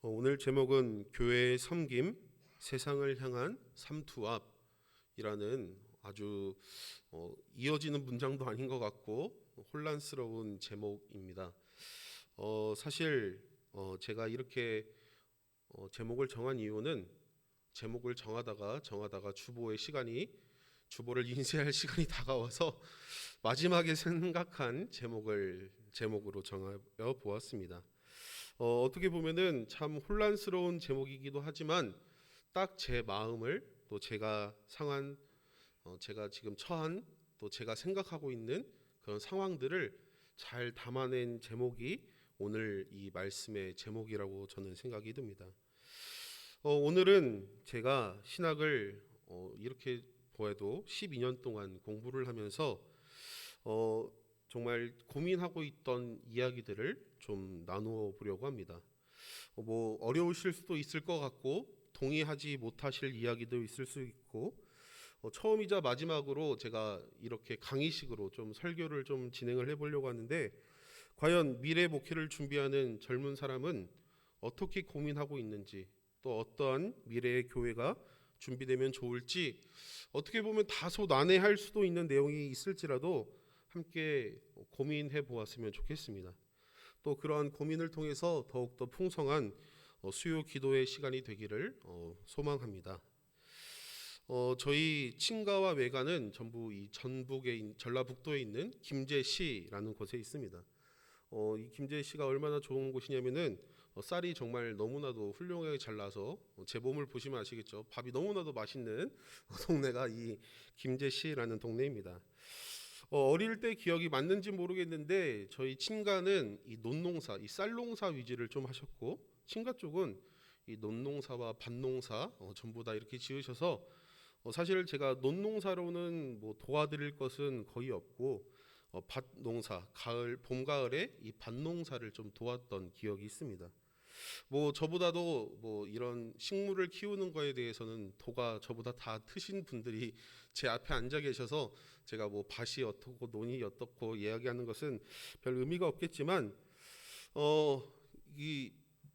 오늘 제목은 교회의 섬김, 세상을 향한 삼투압이라는 아주 이어지는 문장도 아닌 것 같고 혼란스러운 제목입니다. 사실 제가 이렇게 제목을 정한 이유는 제목을 정하다가 주보를 인쇄할 시간이 다가와서 마지막에 생각한 제목으로 정하여 보았습니다. 어떻게 보면은 참 혼란스러운 제목이기도 하지만 딱 제 마음을 또 제가 제가 지금 처한 또 제가 생각하고 있는 그런 상황들을 잘 담아낸 제목이 오늘 이 말씀의 제목이라고 저는 생각이 듭니다. 오늘은 제가 신학을 이렇게 보아도 12년 동안 공부를 하면서 정말 고민하고 있던 이야기들을 좀 나누어 보려고 합니다. 어려우실 수도 있을 것 같고 동의하지 못하실 이야기도 있을 수 있고 처음이자 마지막으로 제가 이렇게 강의식으로 좀 설교를 좀 진행을 해보려고 하는데 과연 미래 목회를 준비하는 젊은 사람은 어떻게 고민하고 있는지 또 어떠한 미래의 교회가 준비되면 좋을지 어떻게 보면 다소 난해할 수도 있는 내용이 있을지라도 함께 고민해 보았으면 좋겠습니다. 또 그러한 고민을 통해서 더욱더 풍성한 수요 기도의 시간이 되기를 소망합니다. 저희 친가와 외가는 전부 이 전라북도에 있는 김제시라는 곳에 있습니다. 이 김제시가 얼마나 좋은 곳이냐면은 쌀이 정말 너무나도 훌륭하게 잘 나서 제 몸을 보시면 아시겠죠. 밥이 너무나도 맛있는 동네가 이 김제시라는 동네입니다. 어릴 때 기억이 맞는지 모르겠는데 저희 친가는 이 논농사, 이 쌀농사 위주를 좀 하셨고 친가 쪽은 이 논농사와 밭농사 전부 다 이렇게 지으셔서 사실 제가 논농사로는 도와드릴 것은 거의 없고 밭농사, 봄 가을에 이 밭농사를 좀 도왔던 기억이 있습니다. 저보다도 이런 식물을 키우는 거에 대해서는 도가 저보다 다 트신 분들이 제 앞에 앉아 계셔서 제가 밭이 어떻고 논이 어떻고 이야기하는 것은 별 의미가 없겠지만 이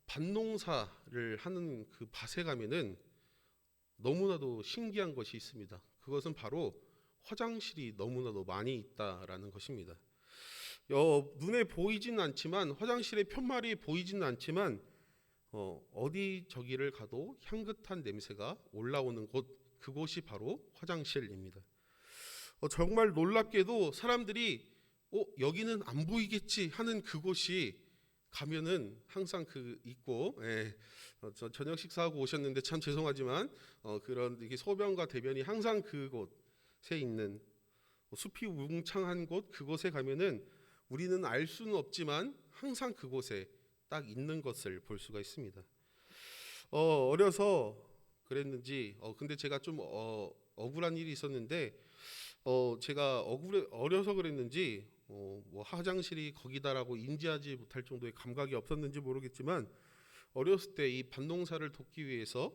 밭농사를 하는 그 밭에 가면은 너무나도 신기한 것이 있습니다. 그것은 바로 화장실이 너무나도 많이 있다라는 것입니다. 눈에 보이지는 않지만 화장실의 편말이 보이지는 않지만 어디 저기를 가도 향긋한 냄새가 올라오는 그곳이 바로 화장실입니다. 정말 놀랍게도 사람들이 여기는 안 보이겠지 하는 그곳이 가면은 항상 있고 저녁 식사하고 오셨는데 참 죄송하지만 그런 이게 소변과 대변이 항상 그곳에 있는 숲이 웅창한 그곳에 가면은 우리는 알 수는 없지만 항상 그곳에 딱 있는 것을 볼 수가 있습니다. 어려서 그랬는지 근데 제가 좀 억울한 일이 있었는데 제가 어려서 그랬는지 화장실이 거기다라고 인지하지 못할 정도의 감각이 없었는지 모르겠지만 어렸을 때 이 밭농사를 돕기 위해서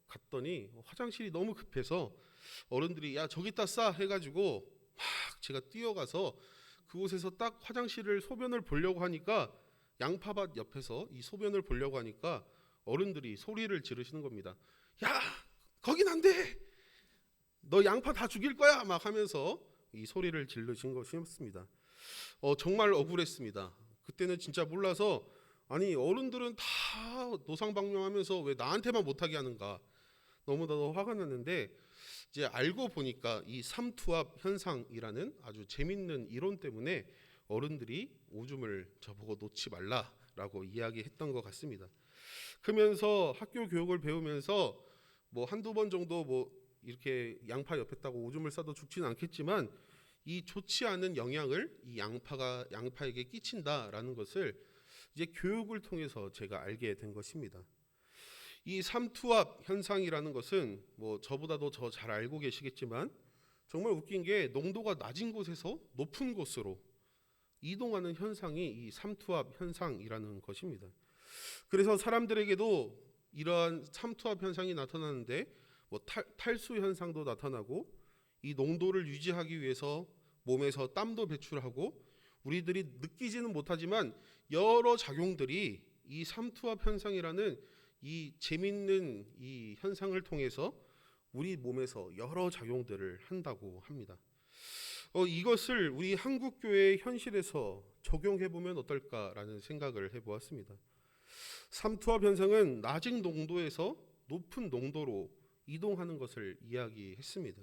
갔더니 화장실이 너무 급해서 어른들이 야 저기다 싸 해가지고 막 제가 뛰어가서 그곳에서 딱 소변을 보려고 하니까 양파밭 옆에서 이 소변을 보려고 하니까 어른들이 소리를 지르시는 겁니다. 야 거긴 안 돼. 너 양파 다 죽일 거야 막 하면서 이 소리를 지르신 것이었습니다. 정말 억울했습니다. 그때는 진짜 몰라서 아니 어른들은 다 노상방뇨하면서 왜 나한테만 못하게 하는가 너무나도 화가 났는데 이제 알고 보니까 이 삼투압 현상이라는 아주 재밌는 이론 때문에 어른들이 오줌을 저보고 놓지 말라라고 이야기했던 것 같습니다. 그러면서 학교 교육을 배우면서 한두 번 정도 이렇게 양파 옆에다가 오줌을 싸도 죽지는 않겠지만 이 좋지 않은 영향을 이 양파에게 끼친다라는 것을 이제 교육을 통해서 제가 알게 된 것입니다. 이 삼투압 현상이라는 것은 저보다도 더 잘 알고 계시겠지만 정말 웃긴 게 농도가 낮은 곳에서 높은 곳으로 이동하는 현상이 이 삼투압 현상이라는 것입니다. 그래서 사람들에게도 이러한 삼투압 현상이 나타나는데 탈수 현상도 나타나고 이 농도를 유지하기 위해서 몸에서 땀도 배출하고 우리들이 느끼지는 못하지만 여러 작용들이 이 삼투압 현상이라는 이 재밌는 이 현상을 통해서 우리 몸에서 여러 작용들을 한다고 합니다. 이것을 우리 한국 교회의 현실에서 적용해 보면 어떨까라는 생각을 해보았습니다. 삼투압 현상은 낮은 농도에서 높은 농도로 이동하는 것을 이야기했습니다.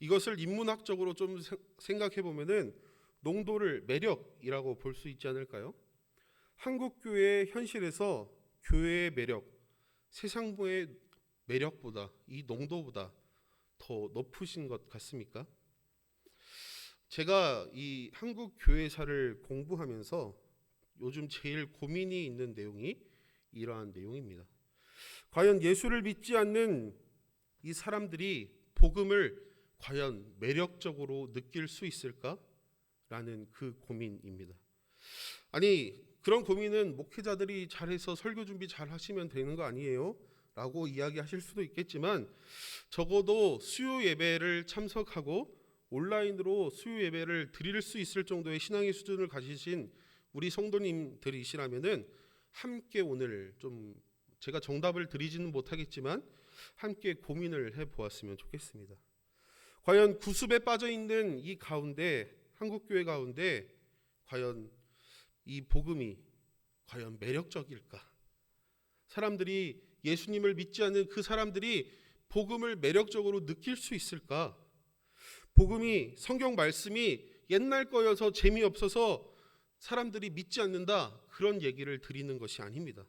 이것을 인문학적으로 좀 생각해 보면은 농도를 매력이라고 볼 수 있지 않을까요? 한국 교회의 현실에서 교회의 매력, 세상의 매력보다 이 농도보다 더 높으신 것 같습니까? 제가 이 한국 교회사를 공부하면서 요즘 제일 고민이 있는 내용이 이러한 내용입니다. 과연 예수를 믿지 않는 이 사람들이 복음을 과연 매력적으로 느낄 수 있을까라는 그 고민입니다. 아니, 그런 고민은 목회자들이 잘해서 설교 준비 잘 하시면 되는 거 아니에요? 라고 이야기하실 수도 있겠지만, 적어도 수요 예배를 참석하고 온라인으로 수요 예배를 드릴 수 있을 정도의 신앙의 수준을 가지신 우리 성도님들이시라면은 함께 오늘 좀 제가 정답을 드리지는 못하겠지만 함께 고민을 해보았으면 좋겠습니다. 과연 구습에 빠져 있는 이 가운데, 한국 교회 가운데 과연 이 복음이 과연 매력적일까? 사람들이 예수님을 믿지 않는 그 사람들이 복음을 매력적으로 느낄 수 있을까? 복음이, 성경 말씀이 옛날 거여서 재미없어서 사람들이 믿지 않는다, 그런 얘기를 드리는 것이 아닙니다.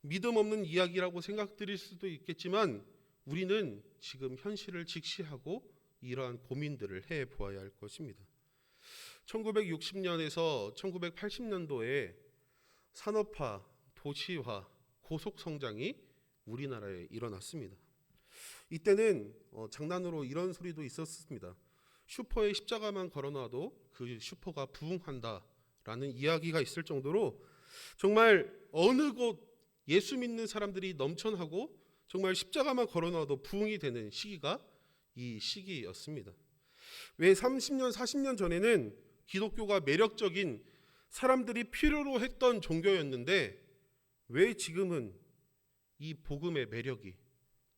믿음 없는 이야기라고 생각드릴 수도 있겠지만 우리는 지금 현실을 직시하고 이러한 고민들을 해보아야 할 것입니다. 1960년에서 1980년도에 산업화, 도시화, 고속성장이 우리나라에 일어났습니다. 이때는 장난으로 이런 소리도 있었습니다. 슈퍼에 십자가만 걸어놔도 그 슈퍼가 부흥한다라는 이야기가 있을 정도로 정말 어느 곳 예수 믿는 사람들이 넘쳐나고 정말 십자가만 걸어놔도 부흥이 되는 시기가 이 시기였습니다. 왜 30년, 40년 전에는 기독교가 매력적인 사람들이 필요로 했던 종교였는데 왜 지금은 이 복음의 매력이,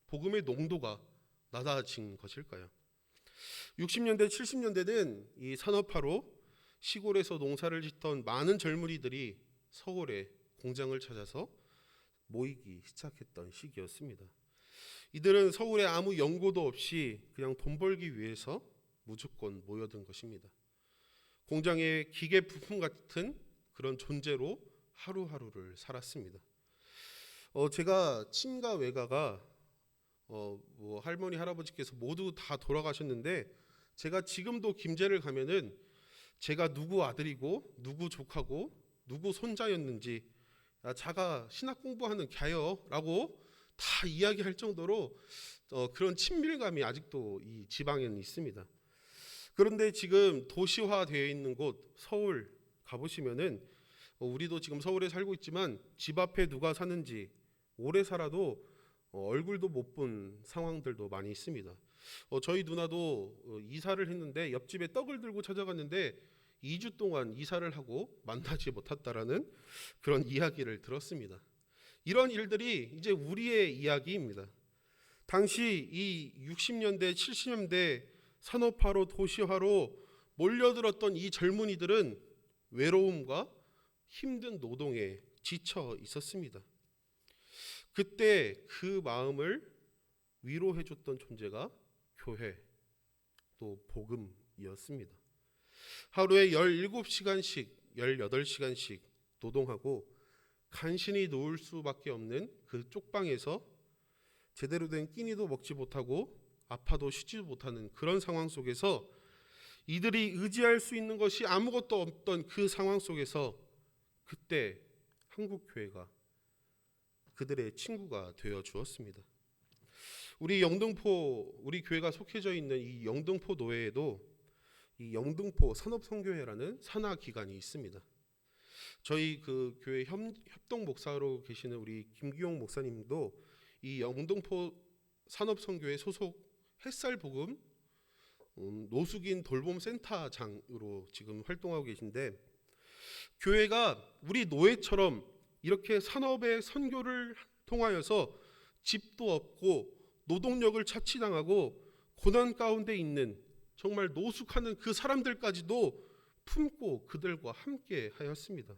복음의 농도가 낮아진 것일까요? 60년대, 70년대는 이 산업화로 시골에서 농사를 짓던 많은 젊은이들이 서울에 공장을 찾아서 모이기 시작했던 시기였습니다. 이들은 서울에 아무 연고도 없이 그냥 돈 벌기 위해서 무조건 모여든 것입니다. 공장의 기계 부품 같은 그런 존재로 하루하루를 살았습니다. 제가 친가 외가가 할머니 할아버지께서 모두 다 돌아가셨는데 제가 지금도 김제를 가면은 제가 누구 아들이고 누구 조카고 누구 손자였는지 자가 신학 공부하는 갸여라고 다 이야기할 정도로 그런 친밀감이 아직도 이 지방에는 있습니다. 그런데 지금 도시화되어 있는 곳 서울 가보시면은 우리도 지금 서울에 살고 있지만 집 앞에 누가 사는지 오래 살아도 얼굴도 못 본 상황들도 많이 있습니다. 저희 누나도 이사를 했는데 옆집에 떡을 들고 찾아갔는데 2주 동안 이사를 하고 만나지 못했다라는 그런 이야기를 들었습니다. 이런 일들이 이제 우리의 이야기입니다. 당시 이 60년대, 70년대 산업화로 도시화로 몰려들었던 이 젊은이들은 외로움과 힘든 노동에 지쳐 있었습니다. 그때 그 마음을 위로해 줬던 존재가 교회, 또 복음이었습니다. 하루에 17시간씩, 18시간씩 노동하고 간신히 누울 수밖에 없는 그 쪽방에서 제대로 된 끼니도 먹지 못하고 아파도 쉬지도 못하는 그런 상황 속에서 이들이 의지할 수 있는 것이 아무것도 없던 그 상황 속에서 그때 한국교회가 그들의 친구가 되어 주었습니다. 우리 영등포, 우리 교회가 속해져 있는 이 영등포 노회에도 이 영등포 산업선교회라는 산하기관이 있습니다. 저희 그 교회 협동 목사로 계시는 우리 김기용 목사님도 이 영등포 산업선교회 소속 햇살복음 노숙인 돌봄 센터장으로 지금 활동하고 계신데 교회가 우리 노회처럼 이렇게 산업의 선교를 통하여서 집도 없고 노동력을 착취당하고 고난 가운데 있는 정말 노숙하는 그 사람들까지도 품고 그들과 함께 하였습니다.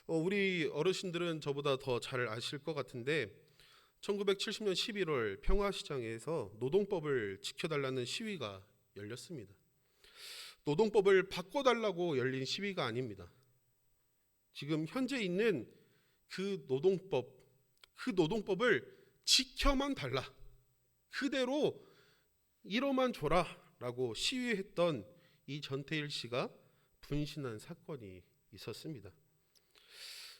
우리 어르신들은 저보다 더 잘 아실 것 같은데 1970년 11월 평화시장에서 노동법을 지켜달라는 시위가 열렸습니다. 노동법을 바꿔달라고 열린 시위가 아닙니다. 지금 현재 있는 그 노동법을 지켜만 달라, 그대로 이뤄만 줘라 라고 시위했던 이 전태일 씨가 분신한 사건이 있었습니다.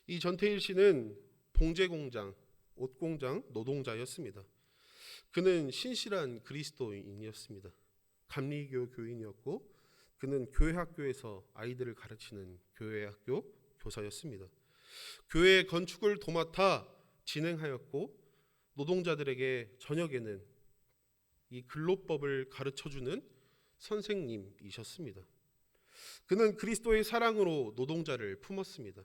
이 전태일 씨는 봉제공장, 옷공장 노동자였습니다. 그는 신실한 그리스도인이었습니다. 감리교 교인이었고 그는 교회학교에서 아이들을 가르치는 교회학교 교사였습니다. 교회 건축을 도맡아 진행하였고 노동자들에게 저녁에는 이 근로법을 가르쳐주는 선생님이셨습니다. 그는 그리스도의 사랑으로 노동자를 품었습니다.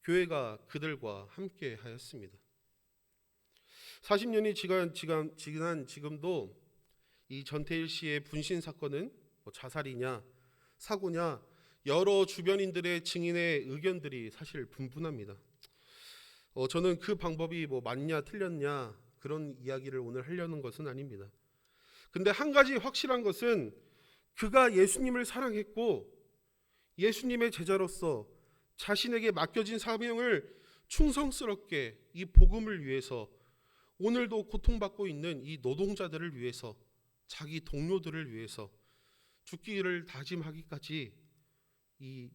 교회가 그들과 함께 하였습니다. 40년이 지난 지금도 이 전태일 씨의 분신 사건은 자살이냐 사고냐 여러 주변인들의 증인의 의견들이 사실 분분합니다. 저는 그 방법이 맞냐 틀렸냐 그런 이야기를 오늘 하려는 것은 아닙니다. 근데 한 가지 확실한 것은 그가 예수님을 사랑했고 예수님의 제자로서 자신에게 맡겨진 사명을 충성스럽게 이 복음을 위해서 오늘도 고통받고 있는 이 노동자들을 위해서 자기 동료들을 위해서 죽기를 다짐하기까지 이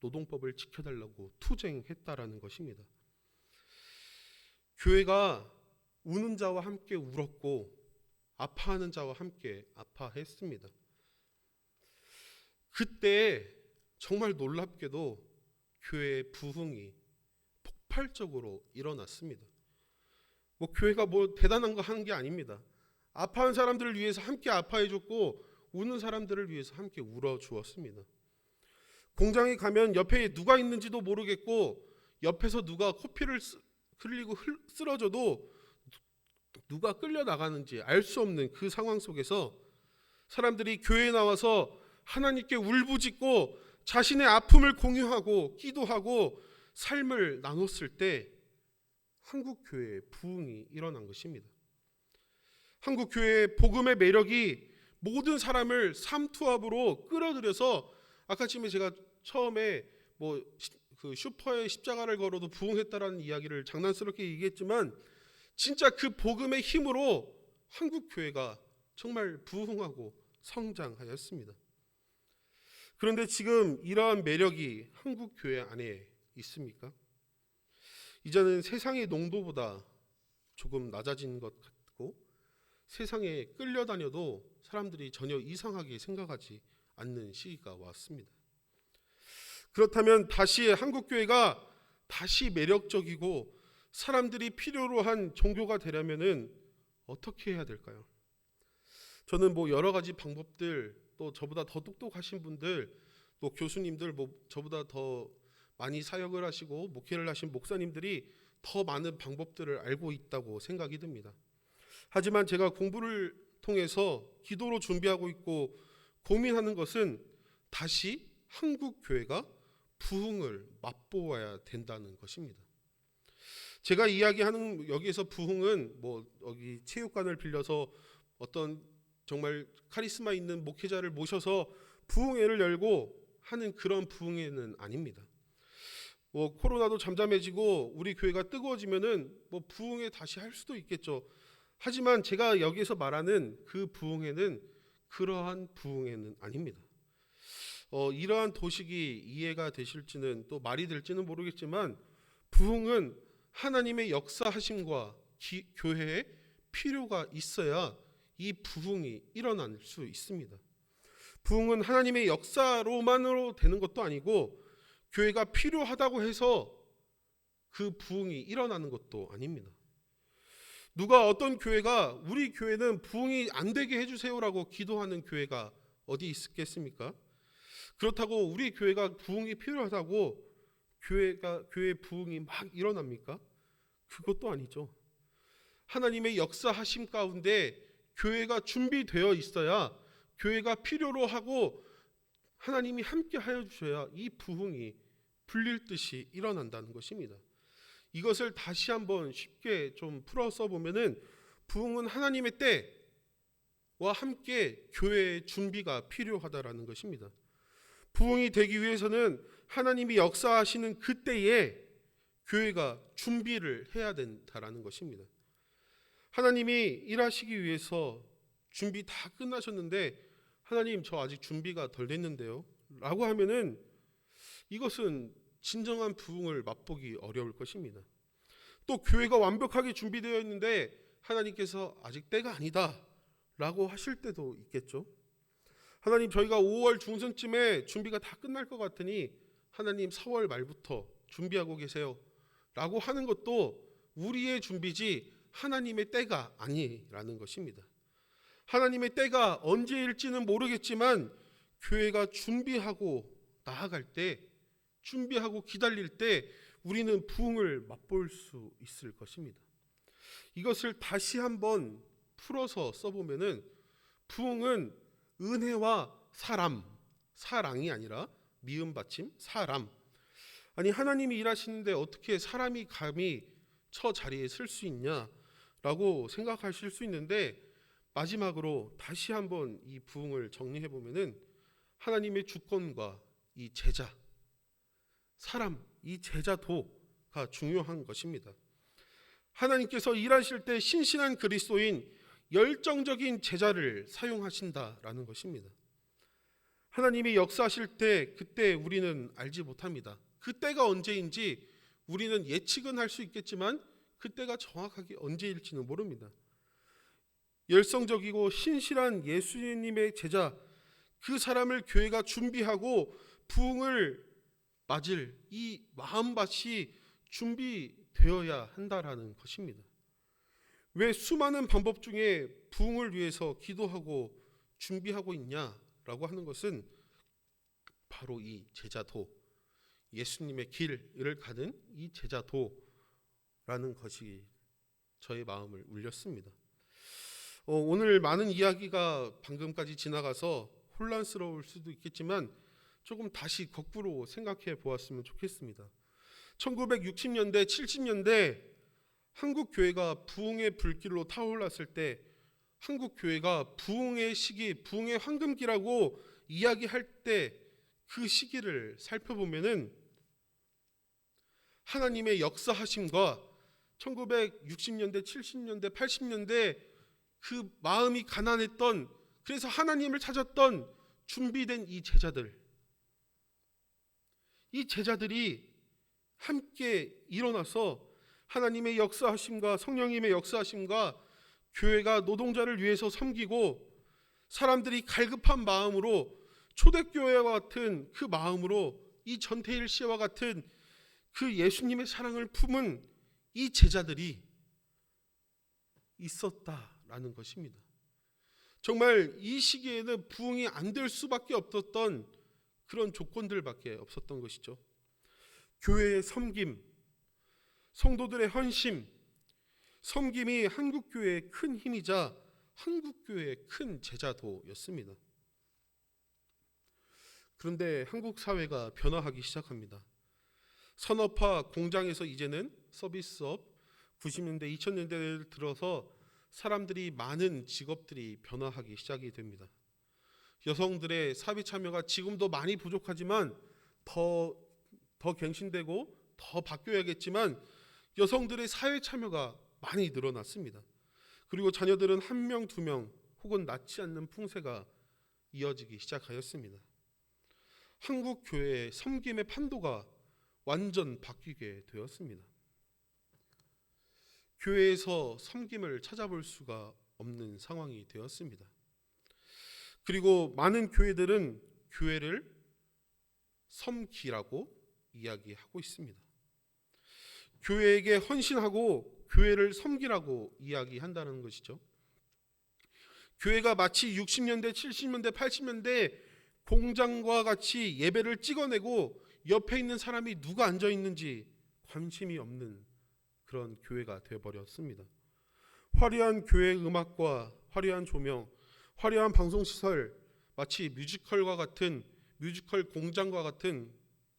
노동법을 지켜달라고 투쟁했다라는 것입니다. 교회가 우는 자와 함께 울었고 아파하는 자와 함께 아파했습니다. 그때 정말 놀랍게도 교회의 부흥이 폭발적으로 일어났습니다. 교회가 대단한 거 하는 게 아닙니다. 아파하는 사람들을 위해서 함께 아파해줬고 우는 사람들을 위해서 함께 울어주었습니다. 공장에 가면 옆에 누가 있는지도 모르겠고 옆에서 누가 코피를 흘리고 쓰러져도 누가 끌려나가는지 알 수 없는 그 상황 속에서 사람들이 교회에 나와서 하나님께 울부짖고 자신의 아픔을 공유하고 기도하고 삶을 나눴을 때 한국 교회의 부흥이 일어난 것입니다. 한국 교회의 복음의 매력이 모든 사람을 삼투압으로 끌어들여서 아까 제가 처음에 그 슈퍼에 십자가를 걸어도 부흥했다라는 이야기를 장난스럽게 얘기했지만 진짜 그 복음의 힘으로 한국 교회가 정말 부흥하고 성장하였습니다. 그런데 지금 이러한 매력이 한국 교회 안에 있습니까? 이제는 세상의 농도보다 조금 낮아진 것 같고 세상에 끌려다녀도 사람들이 전혀 이상하게 생각하지 않는 시기가 왔습니다. 그렇다면 다시 한국 교회가 다시 매력적이고 사람들이 필요로 한 종교가 되려면은 어떻게 해야 될까요? 저는 여러 가지 방법들, 또 저보다 더 똑똑하신 분들, 또 교수님들, 저보다 더 많이 사역을 하시고 목회를 하신 목사님들이 더 많은 방법들을 알고 있다고 생각이 듭니다. 하지만 제가 공부를 통해서 기도로 준비하고 있고 고민하는 것은 다시 한국 교회가 부흥을 맛보아야 된다는 것입니다. 제가 이야기하는 여기에서 부흥은 여기 체육관을 빌려서 어떤 정말 카리스마 있는 목회자를 모셔서 부흥회를 열고 하는 그런 부흥회는 아닙니다. 코로나도 잠잠해지고 우리 교회가 뜨거워지면은 부흥회 다시 할 수도 있겠죠. 하지만 제가 여기에서 말하는 그 부흥회는 그러한 부흥회는 아닙니다. 이러한 도식이 이해가 되실지는 또 말이 될지는 모르겠지만 부흥은 하나님의 역사하심과 교회에 필요가 있어야 이 부흥이 일어날 수 있습니다. 부흥은 하나님의 역사로만으로 되는 것도 아니고 교회가 필요하다고 해서 그 부흥이 일어나는 것도 아닙니다. 누가 어떤 교회가 우리 교회는 부흥이 안 되게 해주세요라고 기도하는 교회가 어디 있겠습니까? 그렇다고 우리 교회가 부흥이 필요하다고 교회 부흥이 막 일어납니까? 그것도 아니죠. 하나님의 역사하심 가운데 교회가 준비되어 있어야, 교회가 필요로 하고 하나님이 함께 하여 주셔야 이 부흥이 불릴 듯이 일어난다는 것입니다. 이것을 다시 한번 쉽게 좀 풀어서 보면은, 부흥은 하나님의 때와 함께 교회의 준비가 필요하다라는 것입니다. 부흥이 되기 위해서는 하나님이 역사하시는 그때에 교회가 준비를 해야 된다라는 것입니다. 하나님이 일하시기 위해서 준비 다 끝나셨는데, 하나님 저 아직 준비가 덜 됐는데요 라고 하면은 이것은 진정한 부흥을 맛보기 어려울 것입니다. 또 교회가 완벽하게 준비되어 있는데 하나님께서 아직 때가 아니다 라고 하실 때도 있겠죠. 하나님 저희가 5월 중순쯤에 준비가 다 끝날 것 같으니 하나님 4월 말부터 준비하고 계세요 라고 하는 것도 우리의 준비지 하나님의 때가 아니라는 것입니다. 하나님의 때가 언제일지는 모르겠지만 교회가 준비하고 나아갈 때, 준비하고 기다릴 때 우리는 부흥을 맛볼 수 있을 것입니다. 이것을 다시 한번 풀어서 써보면은, 부흥은 은혜와 사랑이 아니라 미음 받침 사람. 아니 하나님이 일하시는데 어떻게 사람이 감히 저 자리에 설 수 있냐라고 생각하실 수 있는데, 마지막으로 다시 한번 이 부흥을 정리해 보면은, 하나님의 주권과 이 제자, 사람, 이 제자도가 중요한 것입니다. 하나님께서 일하실 때 신실한 그리스도인, 열정적인 제자를 사용하신다라는 것입니다. 하나님이 역사하실 때 그때 우리는 알지 못합니다. 그때가 언제인지 우리는 예측은 할 수 있겠지만 그때가 정확하게 언제일지는 모릅니다. 열성적이고 신실한 예수님의 제자, 그 사람을 교회가 준비하고 부흥을 맞을 이 마음밭이 준비되어야 한다라는 것입니다. 왜 수많은 방법 중에 부흥을 위해서 기도하고 준비하고 있냐라고 하는 것은 바로 이 제자도, 예수님의 길을 가는 이 제자도라는 것이 저의 마음을 울렸습니다. 오늘 많은 이야기가 방금까지 지나가서 혼란스러울 수도 있겠지만 조금 다시 거꾸로 생각해 보았으면 좋겠습니다. 1960년대, 70년대 한국 교회가 부흥의 불길로 타올랐을 때, 한국 교회가 부흥의 시기, 부흥의 황금기라고 이야기할 때 그 시기를 살펴보면은, 하나님의 역사하심과 1960년대, 70년대, 80년대 그 마음이 가난했던, 그래서 하나님을 찾았던 준비된 이 제자들이 함께 일어나서 하나님의 역사하심과 성령님의 역사하심과 교회가 노동자를 위해서 섬기고, 사람들이 갈급한 마음으로, 초대교회와 같은 그 마음으로, 이 전태일 씨와 같은 그 예수님의 사랑을 품은 이 제자들이 있었다라는 것입니다. 정말 이 시기에는 부흥이 안 될 수밖에 없었던 그런 조건들밖에 없었던 것이죠. 교회의 섬김, 성도들의 헌심, 섬김이 한국교회의 큰 힘이자 한국교회의 큰 제자도였습니다. 그런데 한국 사회가 변화하기 시작합니다. 산업화 공장에서 이제는 서비스업, 90년대, 2000년대를 들어서 사람들이, 많은 직업들이 변화하기 시작이 됩니다. 여성들의 사회 참여가 지금도 많이 부족하지만 더 갱신되고 더 바뀌어야겠지만 여성들의 사회 참여가 많이 늘어났습니다. 그리고 자녀들은 1명, 2명 혹은 낳지 않는 풍세가 이어지기 시작하였습니다. 한국 교회의 섬김의 판도가 완전 바뀌게 되었습니다. 교회에서 섬김을 찾아볼 수가 없는 상황이 되었습니다. 그리고 많은 교회들은 교회를 섬기라고 이야기하고 있습니다. 교회에게 헌신하고 교회를 섬기라고 이야기한다는 것이죠. 교회가 마치 60년대, 70년대, 80년대 공장과 같이 예배를 찍어내고 옆에 있는 사람이 누가 앉아 있는지 관심이 없는 그런 교회가 되어버렸습니다. 화려한 교회 음악과 화려한 조명, 화려한 방송시설, 마치 뮤지컬 공장과 같은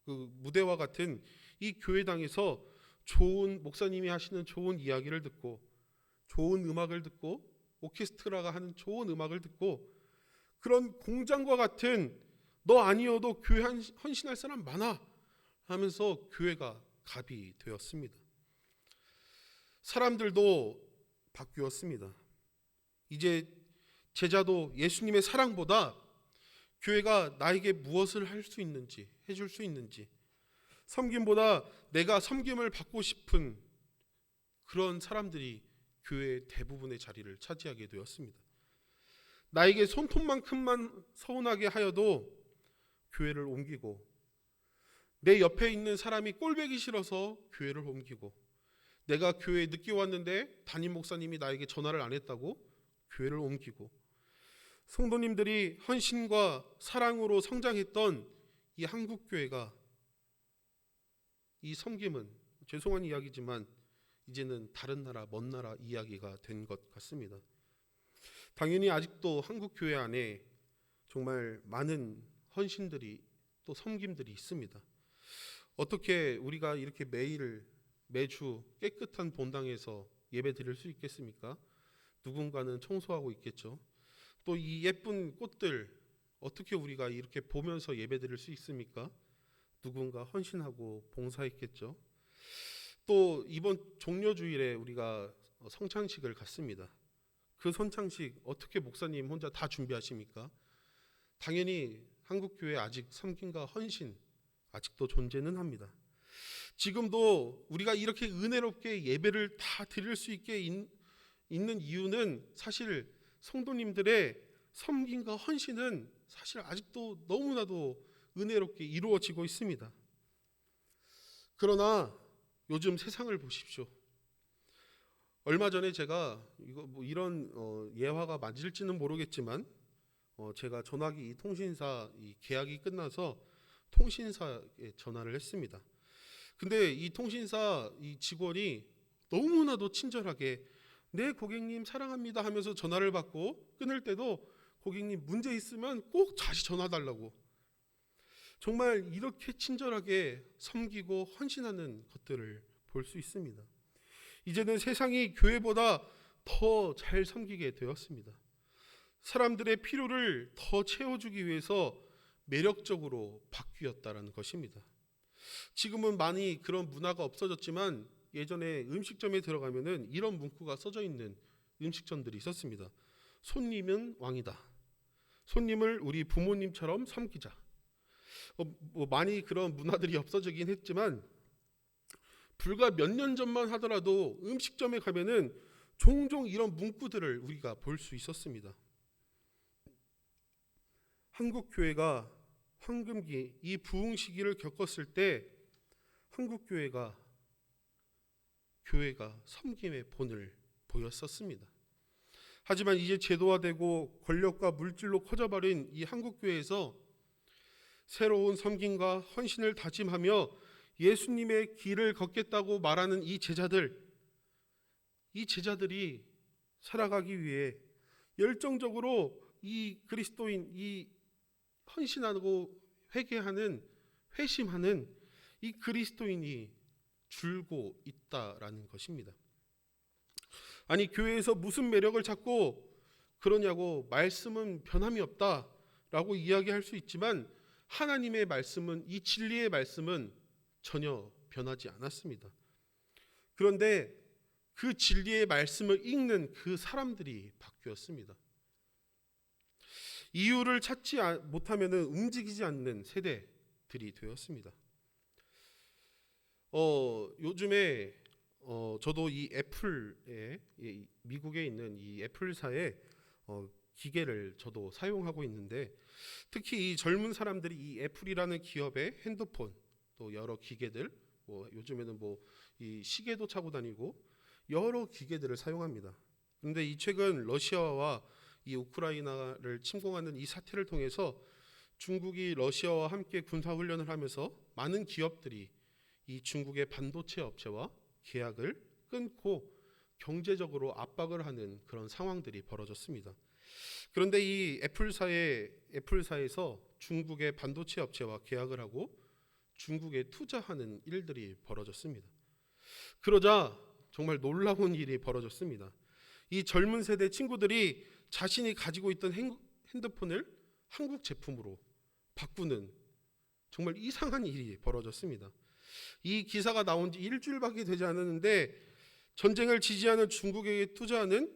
그 무대와 같은 이 교회당에서 좋은 목사님이 하시는 좋은 이야기를 듣고 좋은 음악을 듣고 오케스트라가 하는 좋은 음악을 듣고 그런 공장과 같은 너 아니어도 교회 헌신할 사람 많아 하면서 교회가 갑이 되었습니다. 사람들도 바뀌었습니다. 이제 제자도 예수님의 사랑보다 교회가 나에게 무엇을 할 수 있는지, 해줄 수 있는지, 섬김보다 내가 섬김을 받고 싶은 그런 사람들이 교회의 대부분의 자리를 차지하게 되었습니다. 나에게 손톱만큼만 서운하게 하여도 교회를 옮기고, 내 옆에 있는 사람이 꼴보기 싫어서 교회를 옮기고, 내가 교회에 늦게 왔는데 담임 목사님이 나에게 전화를 안 했다고 교회를 옮기고, 성도님들이 헌신과 사랑으로 성장했던 이 한국교회가, 이 섬김은 죄송한 이야기지만 이제는 다른 나라, 먼 나라 이야기가 된 것 같습니다. 당연히 아직도 한국교회 안에 정말 많은 헌신들이 또 섬김들이 있습니다. 어떻게 우리가 이렇게 매주 깨끗한 본당에서 예배 드릴 수 있겠습니까? 누군가는 청소하고 있겠죠. 또 이 예쁜 꽃들 어떻게 우리가 이렇게 보면서 예배 드릴 수 있습니까? 누군가 헌신하고 봉사했겠죠. 또 이번 종려주일에 우리가 성찬식을 갖습니다. 그 성찬식 어떻게 목사님 혼자 다 준비하십니까? 당연히 한국교회 아직 섬김과 헌신 아직도 존재는 합니다. 지금도 우리가 이렇게 은혜롭게 예배를 다 드릴 수 있게 있는 이유는 사실 성도님들의 섬김과 헌신은 사실 아직도 너무나도 은혜롭게 이루어지고 있습니다. 그러나 요즘 세상을 보십시오. 얼마 전에 제가 이런 예화가 맞을지는 모르겠지만 제가 전화기 통신사 계약이 끝나서 통신사에 전화를 했습니다. 근데 이 통신사 이 직원이 너무나도 친절하게 네 고객님 사랑합니다 하면서 전화를 받고 끊을 때도 고객님 문제 있으면 꼭 다시 전화 달라고, 정말 이렇게 친절하게 섬기고 헌신하는 것들을 볼 수 있습니다. 이제는 세상이 교회보다 더 잘 섬기게 되었습니다. 사람들의 필요를 더 채워주기 위해서 매력적으로 바뀌었다는 것입니다. 지금은 많이 그런 문화가 없어졌지만 예전에 음식점에 들어가면은 이런 문구가 써져 있는 음식점들이 있었습니다. 손님은 왕이다. 손님을 우리 부모님처럼 섬기자. 많이 그런 문화들이 없어지긴 했지만 불과 몇 년 전만 하더라도 음식점에 가면은 종종 이런 문구들을 우리가 볼 수 있었습니다. 한국 교회가 황금기 이 부흥 시기를 겪었을 때 한국 교회가 섬김의 본을 보였었습니다. 하지만 이제 제도화되고 권력과 물질로 커져버린 이 한국 교회에서 새로운 섬김과 헌신을 다짐하며 예수님의 길을 걷겠다고 말하는 이 제자들이 살아가기 위해 열정적으로 이 그리스도인, 이 헌신하고 회심하는 이 그리스도인이 줄고 있다라는 것입니다. 아니 교회에서 무슨 매력을 찾고 그러냐고, 말씀은 변함이 없다라고 이야기할 수 있지만 하나님의 말씀은, 이 진리의 말씀은 전혀 변하지 않았습니다. 그런데 그 진리의 말씀을 읽는 그 사람들이 바뀌었습니다. 이유를 찾지 못하면 움직이지 않는 세대들이 되었습니다. 요즘에 저도 이 애플에, 미국에 있는 이 애플사의 기계를 저도 사용하고 있는데, 특히 이 젊은 사람들이 이 애플이라는 기업의 핸드폰, 또 여러 기계들, 요즘에는 이 시계도 차고 다니고 여러 기계들을 사용합니다. 그런데 이 최근 러시아와 이 우크라이나를 침공하는 이 사태를 통해서 중국이 러시아와 함께 군사 훈련을 하면서 많은 기업들이 이 중국의 반도체 업체와 계약을 끊고 경제적으로 압박을 하는 그런 상황들이 벌어졌습니다. 그런데 이 애플사에서 중국의 반도체 업체와 계약을 하고 중국에 투자하는 일들이 벌어졌습니다. 그러자 정말 놀라운 일이 벌어졌습니다. 이 젊은 세대 친구들이 자신이 가지고 있던 핸드폰을 한국 제품으로 바꾸는 정말 이상한 일이 벌어졌습니다. 이 기사가 나온 지 일주일밖에 되지 않았는데 전쟁을 지지하는 중국에게 투자하는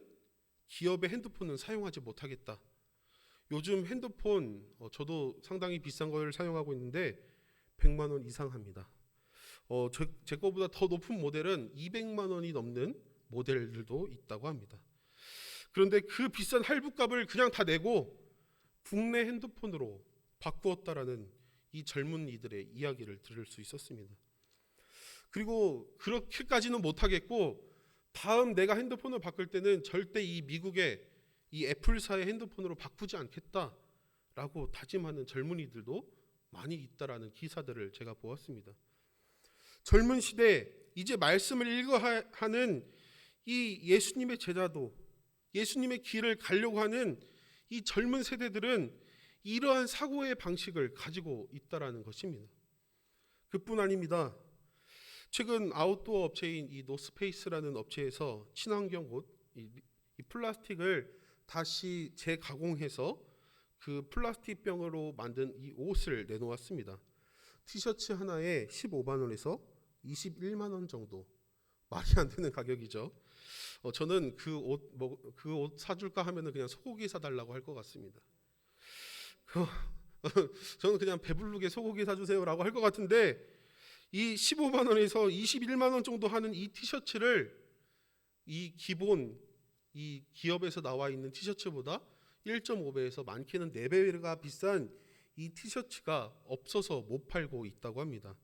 기업의 핸드폰은 사용하지 못하겠다. 요즘 핸드폰 저도 상당히 비싼 걸 사용하고 있는데 100만 원 이상 합니다. 제 거보다 더 높은 모델은 200만 원이 넘는 모델들도 있다고 합니다. 그런데 그 비싼 할부값을 그냥 다 내고 국내 핸드폰으로 바꾸었다라는 이 젊은 이들의 이야기를 들을 수 있었습니다. 그리고 그렇게까지는 못하겠고 다음 내가 핸드폰을 바꿀 때는 절대 이 미국의 이 애플사의 핸드폰으로 바꾸지 않겠다라고 다짐하는 젊은이들도 많이 있다라는 기사들을 제가 보았습니다. 젊은 시대 이제 말씀을 읽어야 하는 이 예수님의 제자도 예수님의 길을 가려고 하는 이 젊은 세대들은 이러한 사고의 방식을 가지고 있다라는 것입니다. 그뿐 아닙니다. 최근 아웃도어 업체인 이 노스페이스라는 업체에서 친환경 옷, 이 플라스틱을 다시 재가공해서 그 플라스틱 병으로 만든 이 옷을 내놓았습니다. 티셔츠 하나에 15만 원에서 21만 원 정도, 말이 안 되는 가격이죠. 저는 그 옷 사줄까 하면은 그냥 소고기 사달라고 할 것 같습니다. 저는 그냥 배부르게 소고기 사주세요라고 할 것 같은데 이 15만 원에서 21만 원 정도 하는 이 티셔츠를 이 기본 이 기업에서 나와 있는 티셔츠보다 1.5배에서 많게는 4배가 비싼 이 티셔츠가 없어서 못 팔고 있다고 합니다.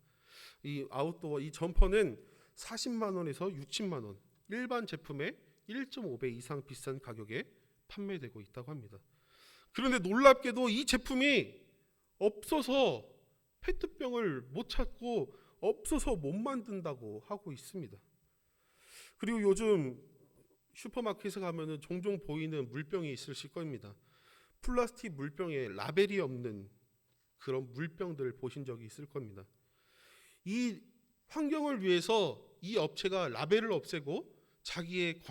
이 아웃도어 이 점퍼는 40만 원에서 60만 원, 일반 제품의 1.5배 이상 비싼 가격에 판매되고 있다고 합니다. 그런데 놀랍게도 이 제품이 없어서 페트병을 못 찾고 없어서 못 만든다고 하고 있습니다. 그리고 요즘 슈퍼마켓에 가면은 종종 보이는 물병이 있으실 겁니다. 플라스틱 물병에 라벨이 없는 그런 물병들 보신 적이 있을 겁니다. 이 환경을 위해서 이 업체가 라벨을 없애고 자기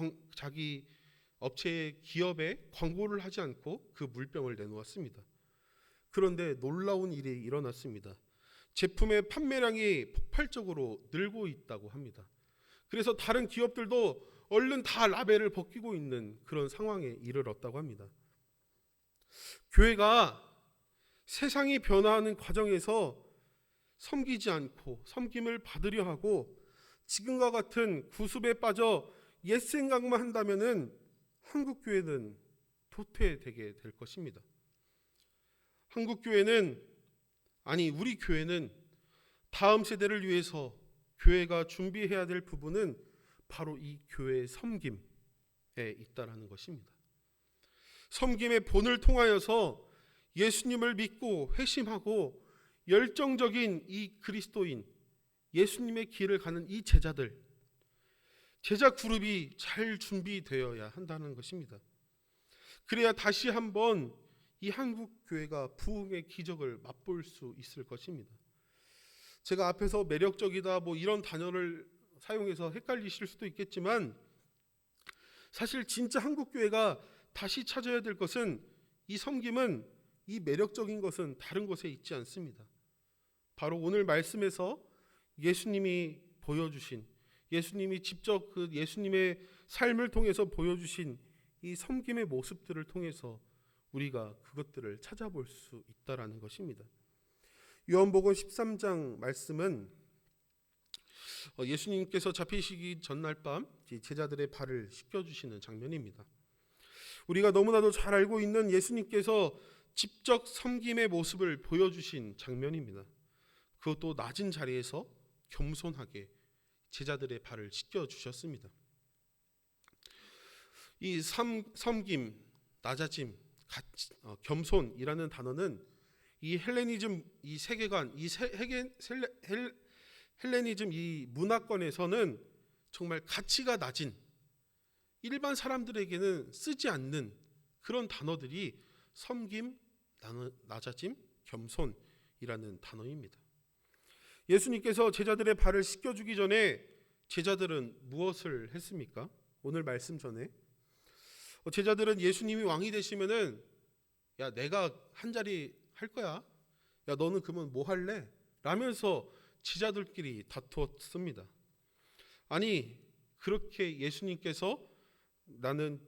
업체의 기업에 광고를 하지 않고 그 물병을 내놓았습니다. 그런데 놀라운 일이 일어났습니다. 제품의 판매량이 폭발적으로 늘고 있다고 합니다. 그래서 다른 기업들도 얼른 다 라벨을 벗기고 있는 그런 상황에 이르렀다고 합니다. 교회가 세상이 변화하는 과정에서 섬기지 않고 섬김을 받으려 하고 지금과 같은 구습에 빠져 옛 생각만 한다면은 한국 교회는 도태되게 될 것입니다. 한국 교회는 우리 교회는 다음 세대를 위해서 교회가 준비해야 될 부분은 바로 이 교회의 섬김에 있다라는 것입니다. 섬김의 본을 통하여서 예수님을 믿고 회심하고 열정적인 이 그리스도인, 예수님의 길을 가는 이 제자들, 제자 그룹이 잘 준비되어야 한다는 것입니다. 그래야 다시 한번 이 한국 교회가 부흥의 기적을 맛볼 수 있을 것입니다. 제가 앞에서 매력적이다 이런 단어를 사용해서 헷갈리실 수도 있겠지만 사실 진짜 한국 교회가 다시 찾아야 될 것은 이 섬김은 이 매력적인 것은 다른 곳에 있지 않습니다. 바로 오늘 말씀에서 예수님이 보여주신 예수님이 직접 그 예수님의 삶을 통해서 보여주신 이 섬김의 모습들을 통해서 우리가 그것들을 찾아볼 수 있다라는 것입니다. 요한복음 13장 말씀은 예수님께서 잡히시기 전날 밤 제자들의 발을 씻겨주시는 장면입니다. 우리가 너무나도 잘 알고 있는 예수님께서 직접 섬김의 모습을 보여주신 장면입니다. 그것도 낮은 자리에서 겸손하게 제자들의 발을 씻겨주셨습니다. 이 섬김, 낮아짐, 겸손이라는 단어는 이 헬레니즘 이 세계관, 헬레니즘 이 문화권에서는 정말 가치가 낮은 일반 사람들에게는 쓰지 않는 그런 단어들이 섬김, 낮아짐, 겸손이라는 단어입니다. 예수님께서 제자들의 발을 씻겨주기 전에 제자들은 무엇을 했습니까? 오늘 말씀 전에 제자들은 예수님이 왕이 되시면은 야 내가 한 자리 할 거야. 야 너는 그러면 뭐 할래? 라면서 제자들끼리 다투었습니다. 아니 그렇게 예수님께서 나는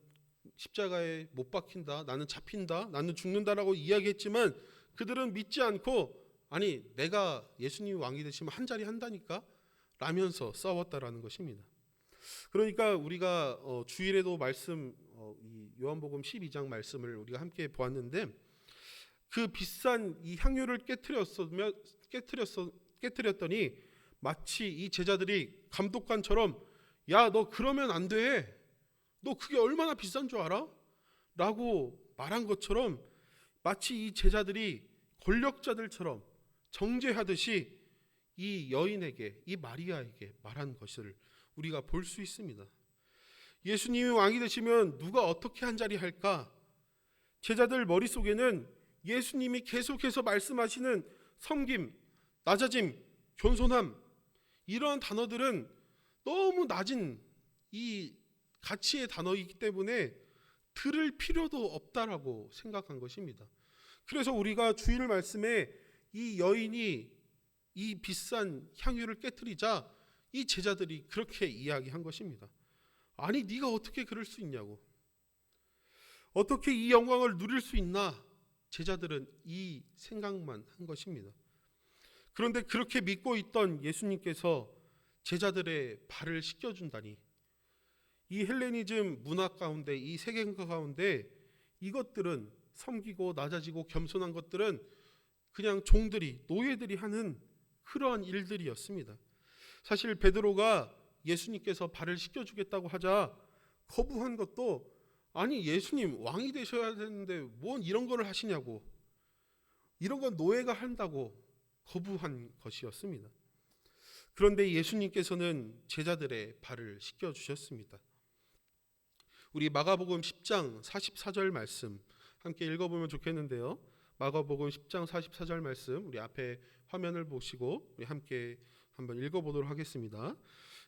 십자가에 못 박힌다, 나는 잡힌다, 나는 죽는다라고 이야기했지만 그들은 믿지 않고 아니 내가 예수님이 왕이 되시면 한 자리 한다니까 라면서 싸웠다라는 것입니다. 그러니까 우리가 주일에도 말씀 이 요한복음 12장 말씀을 우리가 함께 보았는데 그 비싼 이 향유를 깨트렸더니 마치 이 제자들이 감독관처럼 야 너 그러면 안 돼. 너 그게 얼마나 비싼 줄 알아? 라고 말한 것처럼 마치 이 제자들이 권력자들처럼 정죄하듯이 이 여인에게 이 마리아에게 말한 것을 우리가 볼 수 있습니다. 예수님이 왕이 되시면 누가 어떻게 한 자리 할까? 제자들 머릿속에는 예수님이 계속해서 말씀하시는 섬김, 낮아짐, 겸손함 이러한 단어들은 너무 낮은 이 가치의 단어이기 때문에 들을 필요도 없다라고 생각한 것입니다. 그래서 우리가 주일 말씀에 이 여인이 이 비싼 향유를 깨트리자 이 제자들이 그렇게 이야기한 것입니다. 아니 네가 어떻게 그럴 수 있냐고. 어떻게 이 영광을 누릴 수 있나? 제자들은 이 생각만 한 것입니다. 그런데 그렇게 믿고 있던 예수님께서 제자들의 발을 씻겨준다니 이 헬레니즘 문화 가운데 이 세계관 가운데 이것들은 섬기고 낮아지고 겸손한 것들은 그냥 종들이 노예들이 하는 그러한 일들이었습니다. 사실 베드로가 예수님께서 발을 씻겨주겠다고 하자 거부한 것도 아니 예수님 왕이 되셔야 되는데 뭔 이런 거를 하시냐고 이런 건 노예가 한다고 거부한 것이었습니다. 그런데 예수님께서는 제자들의 발을 씻겨주셨습니다. 우리 마가복음 10장 44절 말씀 함께 읽어보면 좋겠는데요. 마가복음 10장 44절 말씀 우리 앞에 화면을 보시고 우리 함께 한번 읽어보도록 하겠습니다.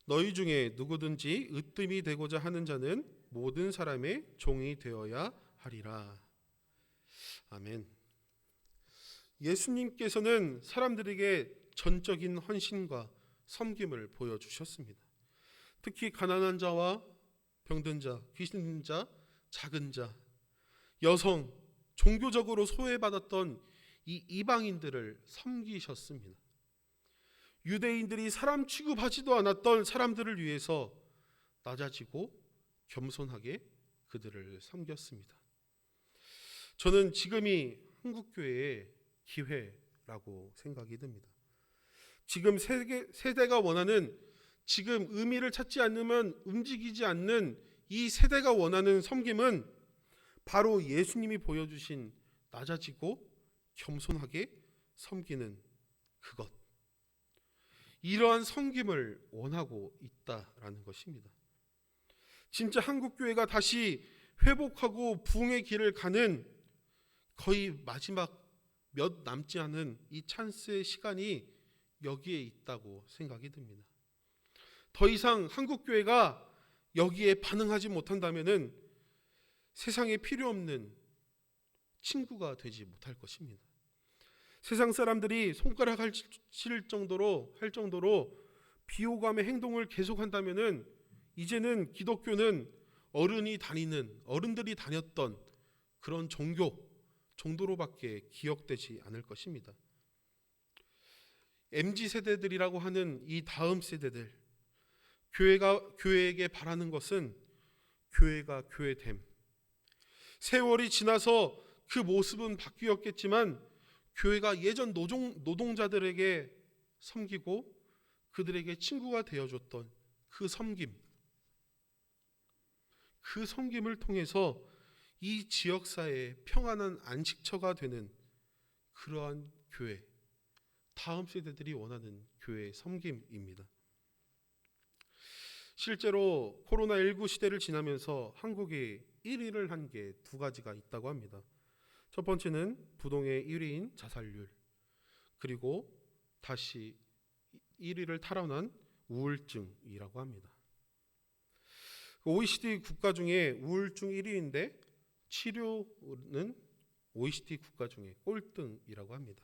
너희 중에 누구든지 으뜸이 되고자 하는 자는 모든 사람의 종이 되어야 하리라. 아멘. 예수님께서는 사람들에게 전적인 헌신과 섬김을 보여주셨습니다. 특히 가난한 자와 병든 자, 귀신 들린 자, 작은 자, 여성, 종교적으로 소외받았던 이 이방인들을 섬기셨습니다. 유대인들이 사람 취급하지도 않았던 사람들을 위해서 낮아지고 겸손하게 그들을 섬겼습니다. 저는 지금이 한국교회의 기회라고 생각이 듭니다. 지금 세대가 원하는 지금 의미를 찾지 않으면 움직이지 않는 이 세대가 원하는 섬김은 바로 예수님이 보여주신 낮아지고 겸손하게 섬기는 그것. 이러한 섬김을 원하고 있다라는 것입니다. 진짜 한국교회가 다시 회복하고 부흥의 길을 가는 거의 마지막 몇 남지 않은 이 찬스의 시간이 여기에 있다고 생각이 듭니다. 더 이상 한국교회가 여기에 반응하지 못한다면은 세상에 필요 없는 친구가 되지 못할 것입니다. 세상 사람들이 손가락 칠 정도로 할 정도로 비호감의 행동을 계속한다면은 이제는 기독교는 어른들이 다녔던 그런 정도로밖에 기억되지 않을 것입니다. MZ 세대들이라고 하는 이 다음 세대들, 교회에게 바라는 것은 교회가 교회됨. 세월이 지나서 그 모습은 바뀌었겠지만 교회가 예전 노동자들에게 섬기고 그들에게 친구가 되어줬던 그 섬김을 통해서 이 지역사회의 평안한 안식처가 되는 그러한 교회, 다음 세대들이 원하는 교회의 섬김입니다. 실제로 코로나19 시대를 지나면서 한국이 1위를 한 게 두 가지가 있다고 합니다. 첫 번째는 부동의 1위인 자살률, 그리고 다시 1위를 탈환한 우울증이라고 합니다. OECD 국가 중에 우울증 1위인데 치료는 OECD 국가 중에 꼴등이라고 합니다.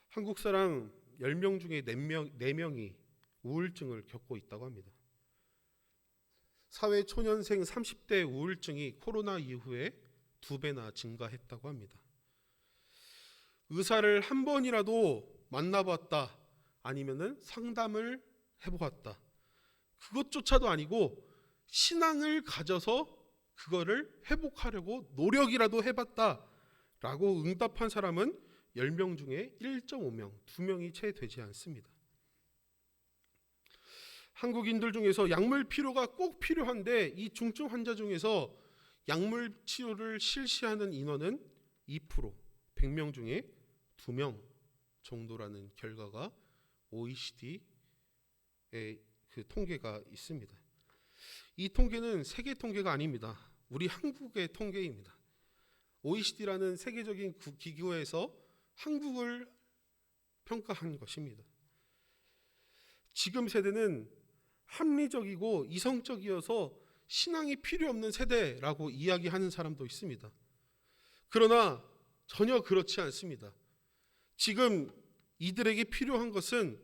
한국 사람 10명 중에 4명이 우울증을 겪고 있다고 합니다. 사회 초년생 30대 우울증이 코로나 이후에 2배나 증가했다고 합니다. 의사를 한 번이라도 만나봤다, 아니면은 상담을 해보았다, 그것조차도 아니고 신앙을 가져서 그거를 회복하려고 노력이라도 해봤다 라고 응답한 사람은 10명 중에 1.5명, 2명이 채 되지 않습니다. 한국인들 중에서 약물 필요가 꼭 필요한데 이 중증 환자 중에서 약물 치료를 실시하는 인원은 2%, 100명 중에 2명 정도라는 결과가 OECD의 그 통계가 있습니다. 이 통계는 세계 통계가 아닙니다. 우리 한국의 통계입니다. OECD라는 세계적인 기구에서 한국을 평가한 것입니다. 지금 세대는 합리적이고 이성적이어서 신앙이 필요 없는 세대라고 이야기하는 사람도 있습니다. 그러나 전혀 그렇지 않습니다. 지금 이들에게 필요한 것은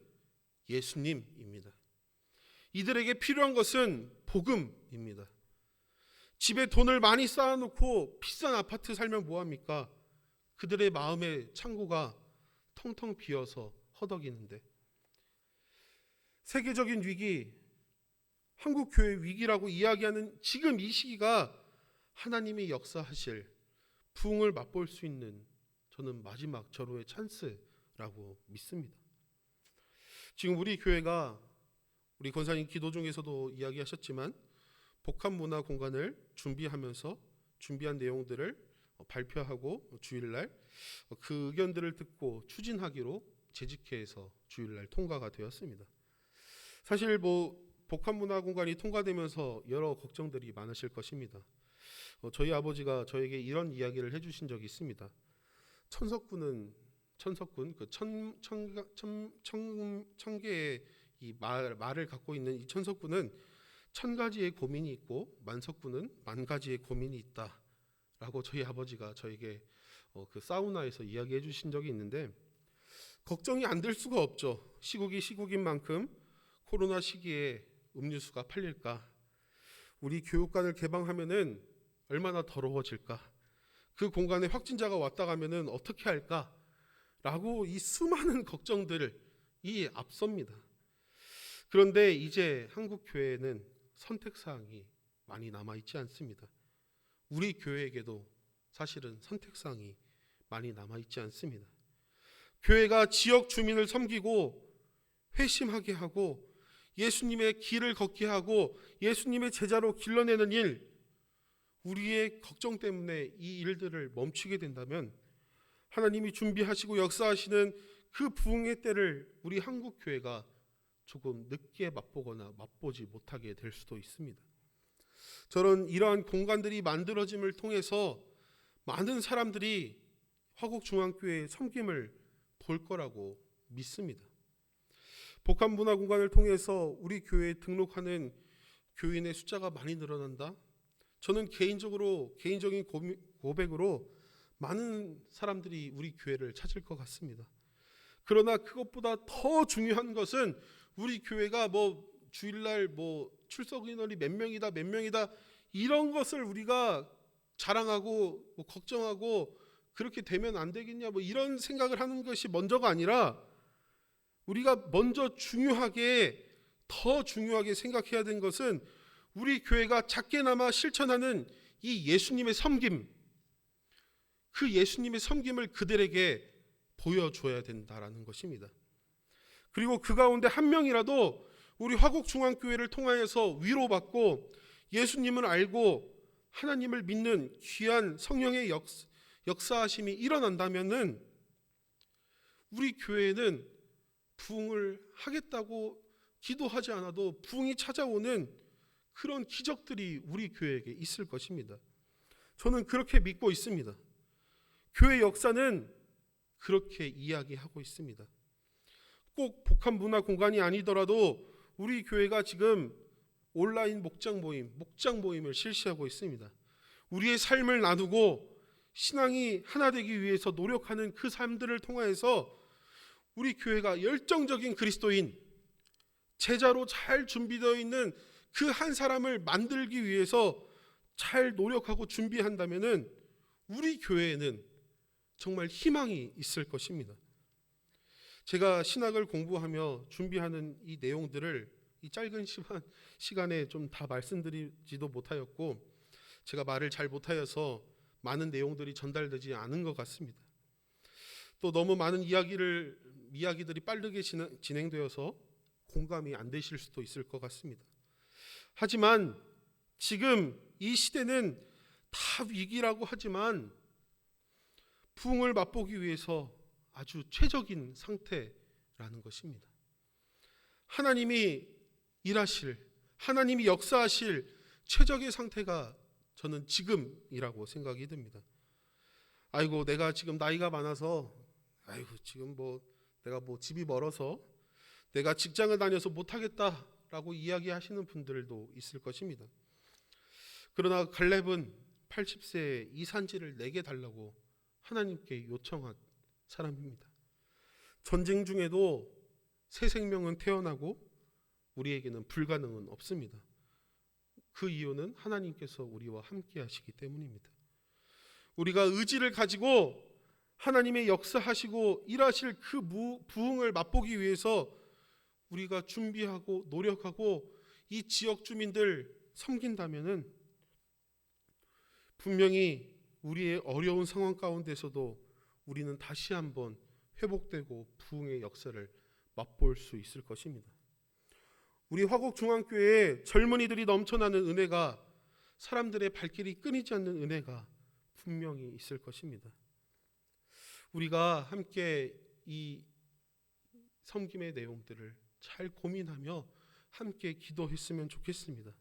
예수님입니다. 이들에게 필요한 것은 복음입니다. 집에 돈을 많이 쌓아놓고 비싼 아파트 살면 뭐합니까? 그들의 마음의 창고가 텅텅 비어서 허덕이는데, 세계적인 위기, 한국교회 위기라고 이야기하는 지금 이 시기가 하나님이 역사하실 부흥을 맛볼 수 있는, 저는 마지막 절호의 찬스라고 믿습니다. 지금 우리 교회가, 우리 권사님 기도 중에서도 이야기하셨지만 복합문화 공간을 준비하면서 준비한 내용들을 발표하고 주일날 그 의견들을 듣고 추진하기로 재직회에서 주일날 통과가 되었습니다. 사실 복합문화 공간이 통과되면서 여러 걱정들이 많으실 것입니다. 저희 아버지가 저에게 이런 이야기를 해주신 적이 있습니다. 천석군 그 천 개의 이 말을 갖고 있는 이 천석군은 1000가지의 고민이 있고 만석군은 10,000가지의 고민이 있다라고 저희 아버지가 저에게 그 사우나에서 이야기해 주신 적이 있는데, 걱정이 안 될 수가 없죠. 시국이 시국인 만큼 코로나 시기에 음료수가 팔릴까? 우리 교육관을 개방하면은 얼마나 더러워질까? 그 공간에 확진자가 왔다 가면은 어떻게 할까? 라고 이 수많은 걱정들이 앞섭니다. 그런데 이제 한국 교회는 선택사항이 많이 남아있지 않습니다. 우리 교회에게도 사실은 선택사항이 많이 남아있지 않습니다. 교회가 지역 주민을 섬기고 회심하게 하고 예수님의 길을 걷게 하고 예수님의 제자로 길러내는 일, 우리의 걱정 때문에 이 일들을 멈추게 된다면 하나님이 준비하시고 역사하시는 그 부흥의 때를 우리 한국 교회가 조금 늦게 맛보거나 맛보지 못하게 될 수도 있습니다. 저는 이러한 공간들이 만들어짐을 통해서 많은 사람들이 화곡중앙교회의 섬김을 볼 거라고 믿습니다. 복합문화공간을 통해서 우리 교회에 등록하는 교인의 숫자가 많이 늘어난다. 저는 개인적인 고백으로 많은 사람들이 우리 교회를 찾을 것 같습니다. 그러나 그것보다 더 중요한 것은 우리 교회가 주일날 출석 인원이 몇 명이다 이런 것을 우리가 자랑하고 걱정하고 그렇게 되면 안 되겠냐 이런 생각을 하는 것이 먼저가 아니라, 우리가 먼저 더 중요하게 생각해야 되는 것은 우리 교회가 작게나마 실천하는 이 예수님의 섬김, 그 예수님의 섬김을 그들에게 보여줘야 된다라는 것입니다. 그리고 그 가운데 한 명이라도 우리 화곡중앙교회를 통하여서 위로받고 예수님을 알고 하나님을 믿는 귀한 성령의 역사하심이 일어난다면은 우리 교회는 부흥을 하겠다고 기도하지 않아도 부흥이 찾아오는 그런 기적들이 우리 교회에게 있을 것입니다. 저는 그렇게 믿고 있습니다. 교회 역사는 그렇게 이야기하고 있습니다. 꼭 복합 문화 공간이 아니더라도 우리 교회가 지금 온라인 목장 모임을 실시하고 있습니다. 우리의 삶을 나누고 신앙이 하나 되기 위해서 노력하는 그 삶들을 통해서 우리 교회가 열정적인 그리스도인, 제자로 잘 준비되어 있는 그 한 사람을 만들기 위해서 잘 노력하고 준비한다면은 우리 교회에는 정말 희망이 있을 것입니다. 제가 신학을 공부하며 준비하는 이 내용들을 이 짧은 시간에 좀 다 말씀드리지도 못하였고, 제가 말을 잘 못하여서 많은 내용들이 전달되지 않은 것 같습니다. 또 너무 많은 이야기들이 빠르게 진행되어서 공감이 안 되실 수도 있을 것 같습니다. 하지만 지금 이 시대는 다 위기라고 하지만 부흥을 맛보기 위해서 아주 최적인 상태라는 것입니다. 하나님이 일하실, 하나님이 역사하실 최적의 상태가 저는 지금이라고 생각이 듭니다. 아이고, 내가 지금 나이가 많아서, 아이고, 지금 내가 집이 멀어서 내가 직장을 다녀서 못하겠다라고 이야기하시는 분들도 있을 것입니다. 그러나 갈렙은 80세에 이 산지를 내게 달라고 하나님께 요청한 사람입니다. 전쟁 중에도 새 생명은 태어나고 우리에게는 불가능은 없습니다. 그 이유는 하나님께서 우리와 함께 하시기 때문입니다. 우리가 의지를 가지고 하나님의 역사하시고 일하실 그 부흥을 맛보기 위해서 우리가 준비하고 노력하고 이 지역 주민들 섬긴다면은 분명히 우리의 어려운 상황 가운데서도 우리는 다시 한번 회복되고 부흥의 역사를 맛볼 수 있을 것입니다. 우리 화곡중앙교회에 젊은이들이 넘쳐나는 은혜가, 사람들의 발길이 끊이지 않는 은혜가 분명히 있을 것입니다. 우리가 함께 이 섬김의 내용들을 잘 고민하며 함께 기도했으면 좋겠습니다.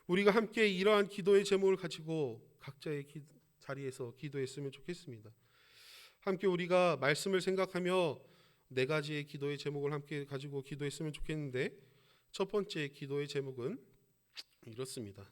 우리가 함께 이러한 기도의 제목을 가지고 각자의 자리에서 기도했으면 좋겠습니다. 함께 우리가 말씀을 생각하며 4가지의 기도의 제목을 함께 가지고 기도했으면 좋겠는데, 첫 번째 기도의 제목은 이렇습니다.